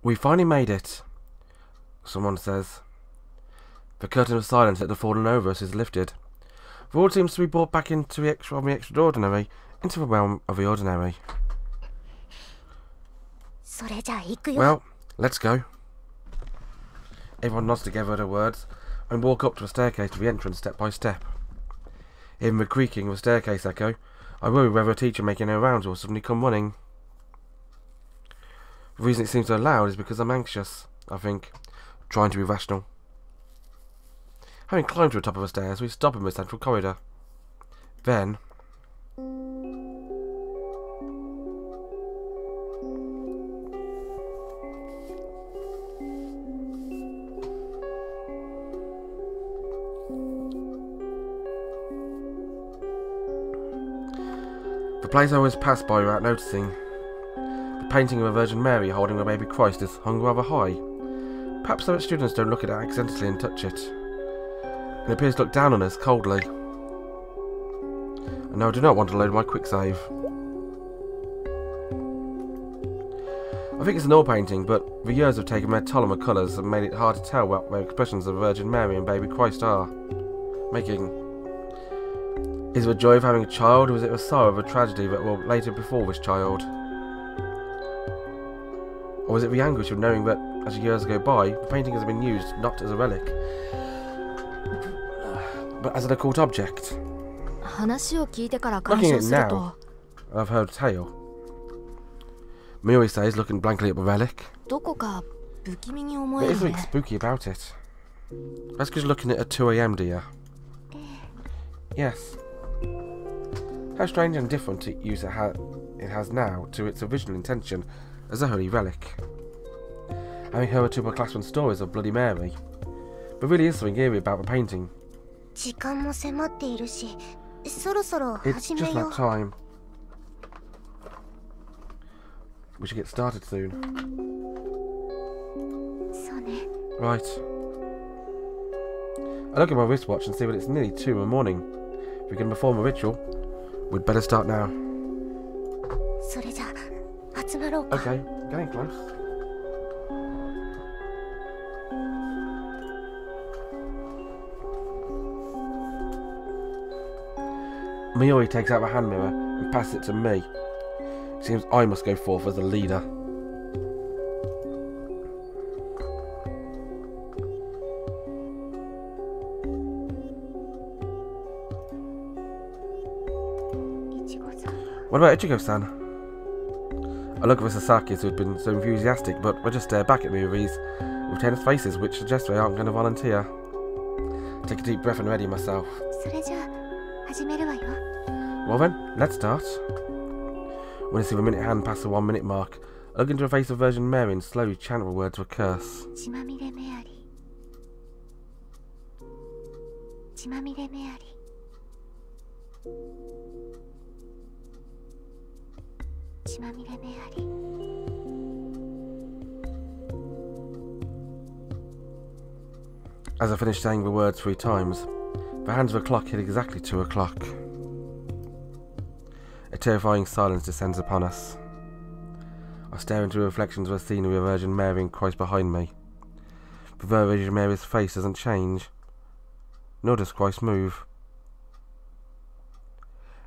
We finally made it, someone says. The curtain of silence that had fallen over us is lifted. The world seems to be brought back into the extraordinary, into the realm of the ordinary. Well, let's go. Everyone nods together at her words and walk up to the staircase to the entrance step by step. Hearing the creaking of the staircase echo, I worry whether a teacher making her rounds will suddenly come running. The reason it seems so loud is because I'm anxious, I think, trying to be rational. Having climbed to the top of the stairs, we stop in the central corridor. Then... the place I always pass by without noticing. The painting of a Virgin Mary holding a baby Christ is hung rather high. Perhaps so that students don't look at it accidentally and touch it. It appears to look down on us coldly. And now I do not want to load my quick save. I think it's an oil painting, but the years have taken their toll on the colours and made it hard to tell what the expressions of Virgin Mary and baby Christ are making. Is it the joy of having a child, or is it the sorrow of a tragedy that will later befall this child? Or is it the anguish of knowing that, as years go by, the painting has been used not as a relic, but as an occult object? Looking at it now, I've heard a tale. Yuri says, looking blankly at the relic. There is something spooky about it. That's because looking at 2 AM, dear. Yes. How strange and different use it has now to its original intention as a holy relic. Having heard two of my classroom stories of Bloody Mary, there really is something eerie about the painting. It's just like time. We should get started soon. Right. I look at my wristwatch and see that it's nearly 2 in the morning. If we're going to perform a ritual, we'd better start now. Okay, getting close. Yuri takes out a hand mirror and passes it to me. It seems I must go forth as the leader. What about Ichigo-san? I look at the Sasakis who had been so enthusiastic, but they just stare back at me with these tense faces, which suggests they aren't going to volunteer. Take a deep breath and ready myself. Well then, let's start. When I see the minute hand pass the 1 minute mark, I look into the face of Virgin Mary and slowly chant the words of a curse. As I finish saying the words 3 times, the hands of the clock hit exactly 2 o'clock. A terrifying silence descends upon us. I stare into the reflections of the scene of the Virgin Mary and Christ behind me. The Virgin Mary's face doesn't change, nor does Christ move.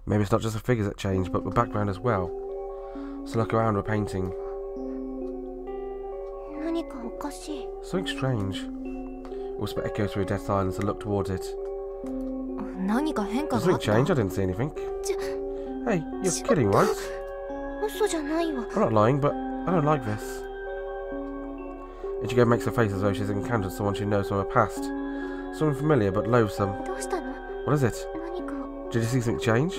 Maybe it's not just the figures that change, but the background as well. So look around the painting. Something strange. A whisper echoes through a dead silence. I look towards it. Does something change? I didn't see anything. Hey, you're kidding, right? I'm not lying, but I don't like this. Ichigo makes a face as though she's encountered someone she knows from her past. Someone familiar but loathsome. What is it? Did you see something change?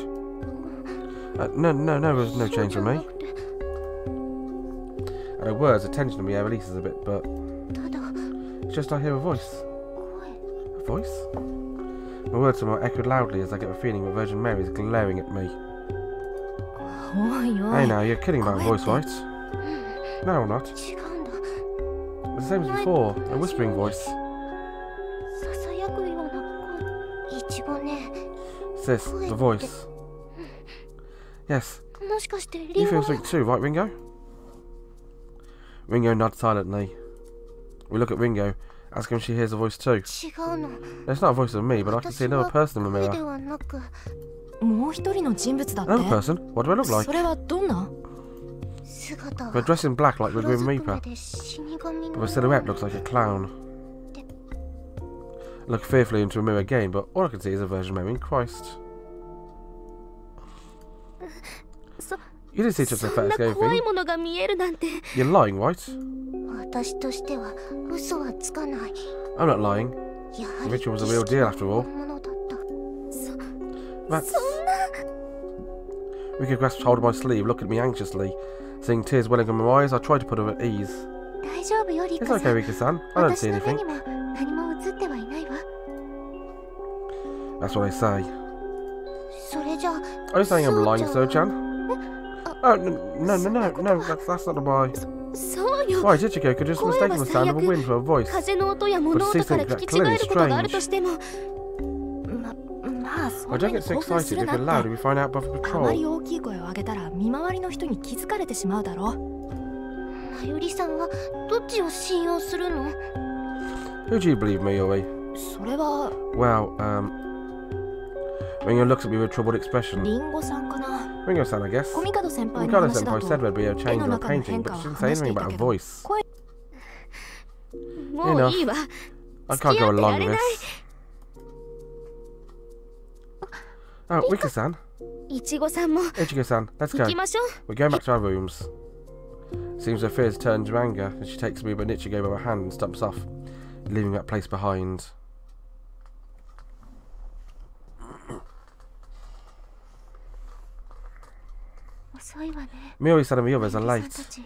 No, there's no change for me. At her words, the tension in the air releases a bit, but it's just I hear a voice. A voice? My words somehow echoed loudly as I get the feeling that Virgin Mary is glaring at me. Hey now, you're kidding about a voice, right? No, I'm not. It's the same as before, a whispering voice. Sis, the voice. Yes. You feel something too, right, Ringo? Ringo nods silently. We look at Ringo, asking if she hears a voice too. It's not a voice of me, but I can see another person in the mirror. Another person? What do I look like? We're dressed in black like the Grim Reaper, but her silhouette looks like a clown. I look fearfully into a mirror again, but all I can see is a Virgin Mary and Christ. You didn't see such a fat scary thing. You're lying, right? I'm not lying. The ritual was a real deal after all. That's... Rika grasped hold of my sleeve, looking at me anxiously. Seeing tears welling in my eyes, I tried to put her at ease. It's okay, Rika-san. I don't see anything. That's what I say. Are you saying I'm lying, Suoh-chan? Oh, no, that's not a lie. Why, Ichigo could just mistake the sound of a wind for a voice. But to see something that clearly strange. I don't get so excited if you're loud and we find out above patrol. Who do you believe, me, Yuri? Well, Ringo looks at me with a troubled expression. Ringo-san, I guess. Mikado-senpai said there'd be a change in her painting, but she didn't say anything about a voice. Enough. I can't go along with this. Oh, Rika-san. Ichigo-san, let's go. We're going back to our rooms. Seems her fears turned to anger, and she takes me by Ichigo by her hand and stumps off, leaving that place behind. Miori-san and the others are late.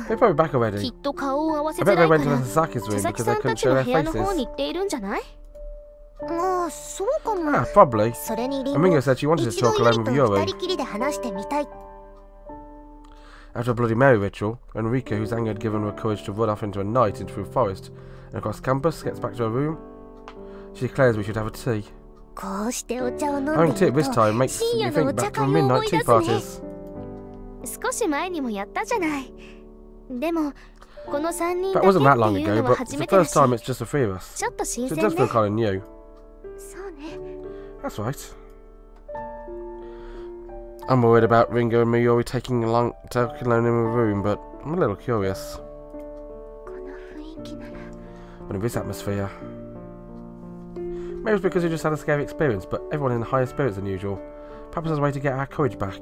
They're probably back already. I bet they went to Sasaki's room because they couldn't show their faces. Ah, probably. And Ringo said she wanted to talk alone with Yuri. After a Bloody Mary ritual, when Rika, whose anger had given her courage to run off into a night into a forest and across campus, gets back to her room, she declares we should have a tea. Having tea at this time makes me think back to midnight tea parties. That wasn't that long ago, but it's the first time it's just the three of us. So it does feel kind of new. That's right. I'm worried about Ringo and Miori taking alone in a room, but I'm a little curious. But in this atmosphere... Maybe it's because we just had a scary experience, but everyone in higher spirits than usual. Perhaps there's a way to get our courage back.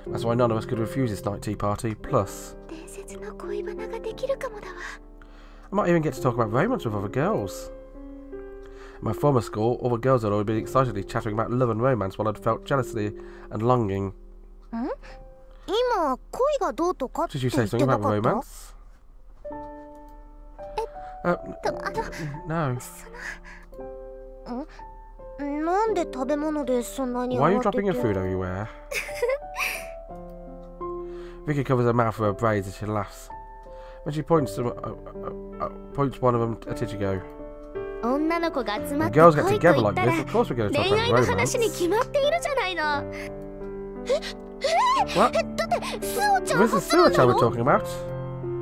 That's why none of us could refuse this night tea party, plus... I might even get to talk about romance with other girls. In my former school, all the girls had always been excitedly chattering about love and romance while I'd felt jealousy and longing. Did you say something about romance? No. Why are you dropping your food everywhere? Vicky covers her mouth with her braids as she laughs. When she points one of them at Ichigo. When girls get together like this, of course we're going to talk about romance. What? This is Suoh-chan we're talking about.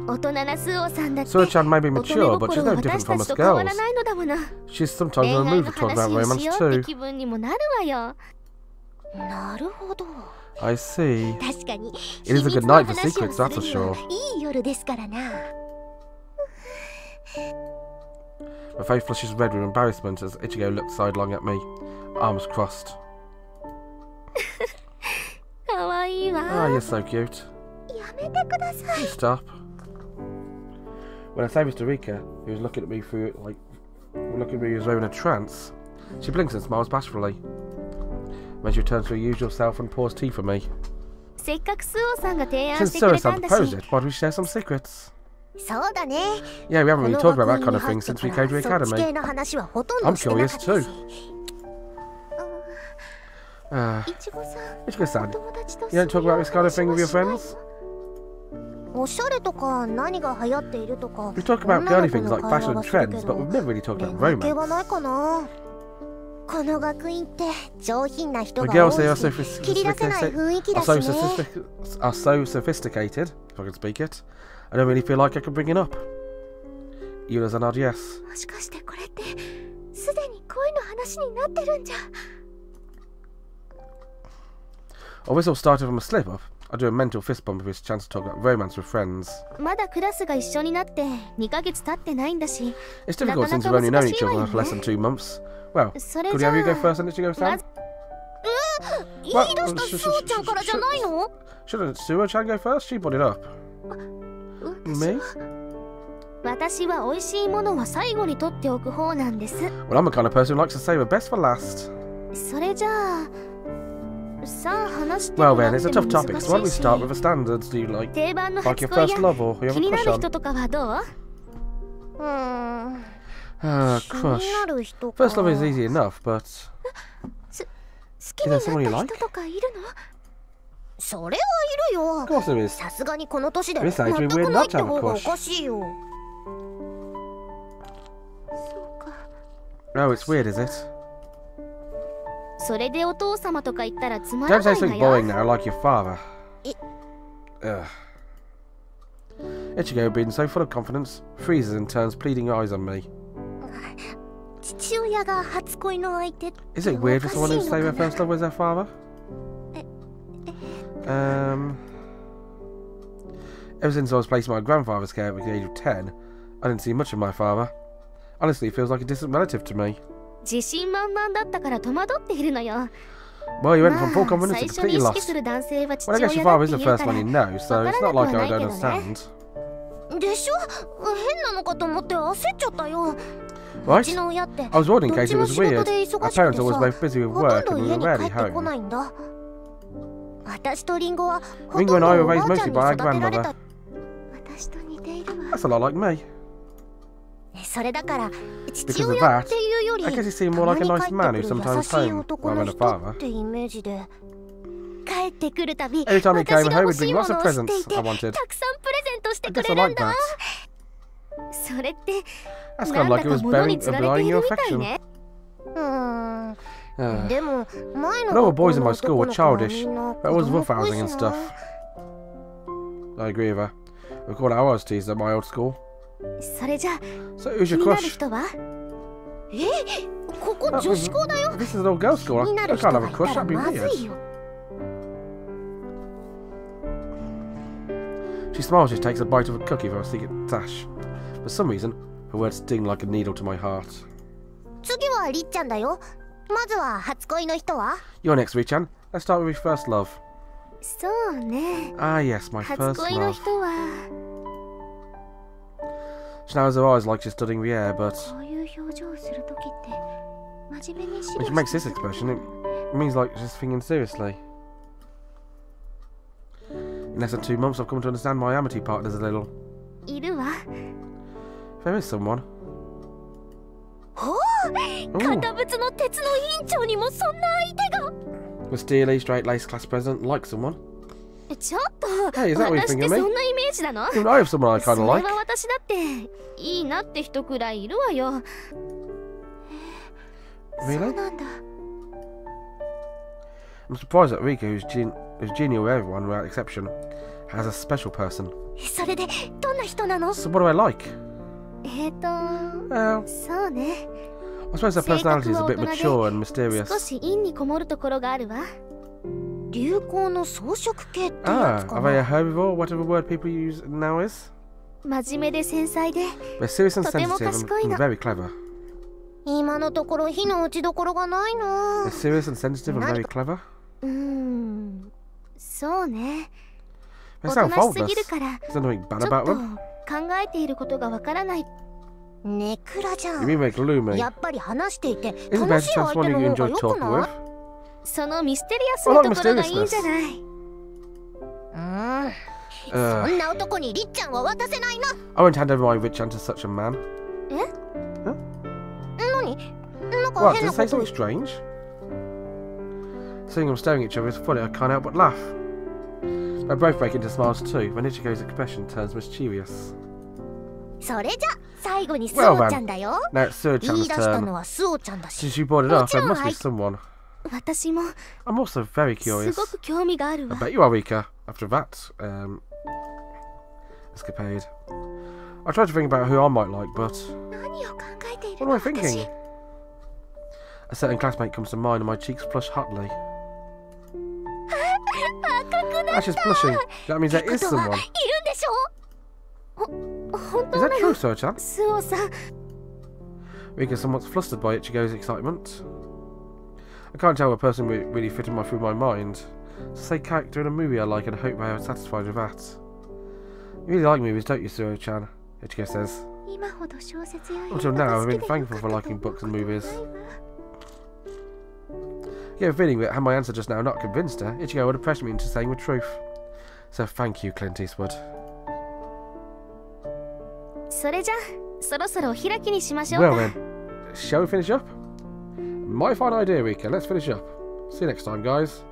Suoh-chan may be mature, but she's no different from us girls. She's sometimes on the move to talk about romance too. I see. It is a good night for secrets, that's for sure. My face flushes red with embarrassment as Ichigo looks sidelong at me, arms crossed. Ah, you're so cute. Please stop. When I say this to Rika, who was looking at me through, looking at me as though in a trance, she blinks and smiles bashfully. Then she returns to her usual self and pours tea for me. Since Suoh-san proposed it, why don't we share some secrets? Yeah, we haven't really talked about that kind of thing since we came to the academy. I'm curious too. Ichigo-san, you don't talk about this kind of thing with your friends? We talk about girly things like fashion and trends, but we've never really talked about romance. The girls here are so sophisticated, if I can speak it. I don't really feel like I can bring it up. Yura's a nod, yes. Oh, this all started from a slip-up. I do a mental fist bump with his chance to talk about romance with friends. It's difficult since we've only known each other for less than 2 months. Well, could we have you go first and let you go, Sam? Shouldn't Suoh-chan go first? She brought it up. Me? Well, I'm the kind of person who likes to save her best for last. Well then, it's a tough topic, so why don't we start with the standards? Do you like your first love or who you have a crush on? Crush. First love is easy enough, but... Is there someone you like? Of course there is. This age would be weird not to have a crush. Oh, it's weird, is it? Don't say something boring now, like your father. Ugh. Ichigo, being so full of confidence, freezes and turns pleading eyes on me. Is it weird for someone to say their first love was their father? Ever since I was placed in my grandfather's care at the age of 10, I didn't see much of my father. Honestly, it feels like a distant relative to me. Well, you went from full confidence to completely lost. Well, I guess your father is the first one you know, so it's not like I don't understand. Right? I was worried in case it was weird. Our parents are always both busy with work and we were rarely home. Ringo and I were raised mostly by our grandmother. That's a lot like me. Because of that, I guess he seemed more like a nice man who sometimes home rather than a father. Every time he came home, he'd bring lots of presents I wanted. I guess I like that. That's kind of like it was bearing your affection. But all the boys in my school were childish. They're always roughhousing and stuff. I agree with her. We called it hours teased at my old school. So who's your crush? This is an all girls school. I can't have a crush, that'd be weird. She smiles as she takes a bite of a cookie from a secret stash. For some reason, her words sting like a needle to my heart. You're next, Ri-chan. Let's start with your first love. Ah yes, my first love. She narrows her eyes like she's studying the air, but when she makes this expression, it means like she's thinking seriously. In less than 2 months, I've come to understand my Amitiė partners a little. There is someone. The steely, straight-laced class president likes someone. Hey, is that what you think of me? Even I have someone I kind of like. Really? I'm surprised that Rika, who's genial with everyone without exception, has a special person. So what do I like? Well, I suppose her personality is a bit mature and mysterious. Ah, are they a herbivore, whatever word people use now is? They're serious and sensitive and very clever. They're serious and sensitive and very clever? They sound faultless. Is there nothing bad about them? You mean they're gloomy? Isn't there just someone you enjoy talking with? I like mysteriousness. I won't hand over my Ri-chan to such a man. Huh? What, did I say something strange? Seeing them staring at each other is funny, I can't help but laugh. They both break into smiles too, when Ichigo's expression turns mischievous. Well then, now it's Suoh-chan's turn. Since you brought it up, there must be someone. I'm also very curious. I bet you are, Rika, after that escapade. I tried to think about who I might like, but what am I thinking? A certain classmate comes to mind and my cheeks flush hotly. Ash is blushing. That means there is someone. Is that true, Suoh-chan? Rika somewhat flustered by Ichigo's excitement. I can't tell a person really fitted through my mind. It's the same character in a movie I like and I hope I am satisfied with that. You really like movies, don't you, Suoh-chan? Ichigo says. Until now, I've been thankful for liking books and movies. I get a feeling that had my answer just now not convinced her, Ichigo would have pressured me into saying the truth. So thank you, Clint Eastwood. Well then, shall we finish up? My fine idea, Rika. Let's finish up. See you next time, guys.